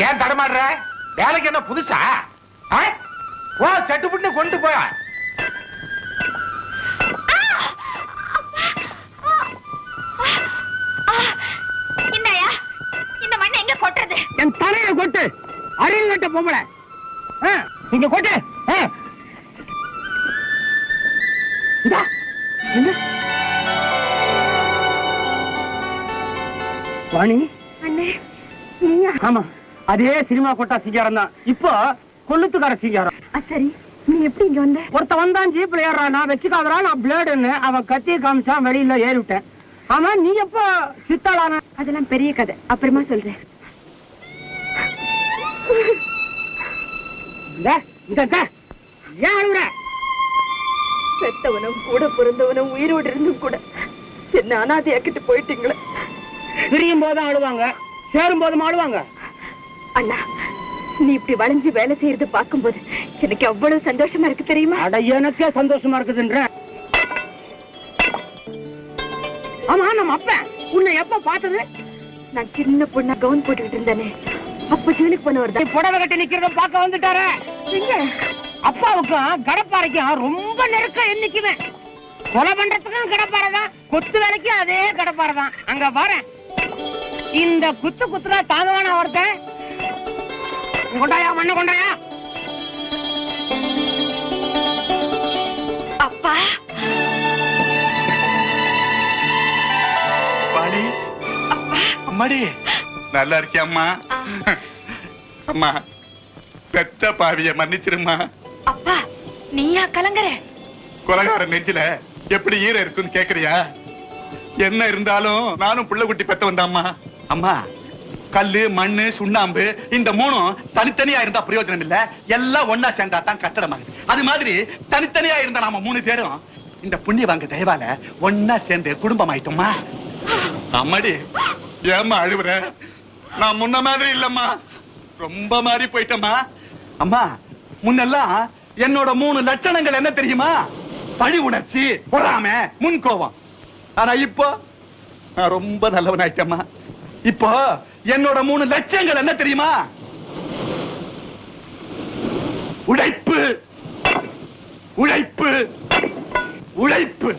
ஏன் தடமாடுற? வேலைக்கு என்ன புதுசா? ஓ சட்டு புட்டு கொண்டு போய் இந்தாயா, இந்த மண்ணை எங்க கொட்டுறது? என் தலையை கொட்டு. அரியல் நட்ட பொம்பளை இங்க கொட்டு. வாணி அண்ணே, நீயா? ஆமா, அதே சினிமா கொட்டா சிங்காரம் தான். இப்போ கொள்ளுத்துக்கார சிங்காரம். சரி, நீ எப்படி இங்க வந்த? ஒருத்த வந்தான் ஜீப்ல ஏறா, நான் வச்சுக்காதரா, நான் பிளேடுன்னு அவன் கத்தியை காமிச்சா வெளியில ஏறி விட்டேன். ஆமா, நீ எப்போ சித்தாளான? அதெல்லாம் பெரிய கதை, அப்புறமா சொல்றேன். ஏன் அழுகுற? பெத்தவனும் கூட பிறந்தவனும் உயிரோடு இருந்தும் கூட என்ன அனாதையாக்கிட்டு போயிட்டீங்களே. பிரியும் போதும் அழுவாங்க, சேரும் போதும் அழுவாங்க. அண்ணா, நீ இப்படி வளைஞ்சு வேலை செய்யறத பார்க்கும்போது எனக்கு அவ்வளவு சந்தோஷமா இருக்கு தெரியுமா? அட, எனக்கே சந்தோஷமா இருக்குதுன்ற. ஆமா, நம்ம அப்ப உன்னை எப்ப பார்த்தது? நான் சின்ன பொண்ணா கவுன் போட்டுக்கிட்டு இருந்தேனே, அப்ப ஜெயிலுக்கு போனவர் தான். புடவை கட்டி நிக்கிறத பார்க்க வந்துட்டாரு. அப்பாவுக்கும் கடப்பாறைக்கும் ரொம்ப நெருக்கம் என்னைக்குமே. கொலை பண்றதுக்கும் கடப்பாறை தான், கொத்து வேலைக்கும் அதே கடப்பாறை தான். அங்க பாரு, இந்த குத்து குத்துனா தாங்கவான ஒருத்தன். கொண்டாயா, மண்ணு கொண்டாயா. அப்பா, பாடி அம்மாடி, நல்லா இருக்கியா அம்மா? அம்மா, பெத்த பாவிய மன்னிச்சிருமா. அப்பா, நீயா கலங்குற? கொலகார நெஞ்சில எப்படி ஈரம் இருக்குன்னு கேக்குறியா? என்ன இருந்தாலும் நானும் புள்ள குட்டி பெத்த வந்தாம்மா. அம்மா, கல்லு, மண்ணு, சுண்ணாம்பு இந்த மூணும் தனித்தனியா இருந்தா பிரயோஜனம் இல்ல, எல்லாம் ஒன்னா சேர்ந்தா தான் கட்டடமாகுது. அது மாதிரி தனித்தனியா இருந்தா நாம 3 பேரும் இந்த புண்ணிய வாங்க தயவால ஒன்னா சேர்ந்து குடும்பம் ஆயிட்டோம்மா. அம்மாடி, ஏம்மா அழுவுற? நான் முன்ன மாதிரி இல்லம்மா, ரொம்ப மாறி போயிட்டம்மா. அம்மா, முன்னெல்லாம் என்னோட 3 லட்சணங்கள் என்ன தெரியுமா? பழி உணர்ச்சி, பொறாமை, முன்கோபம். ஆனா இப்போ நான் ரொம்ப நல்லவனாயிட்டம்மா. இப்போ என்னோட 3 லட்சங்கள் என்ன தெரியுமா? உழைப்பு, உழைப்பு, உழைப்பு.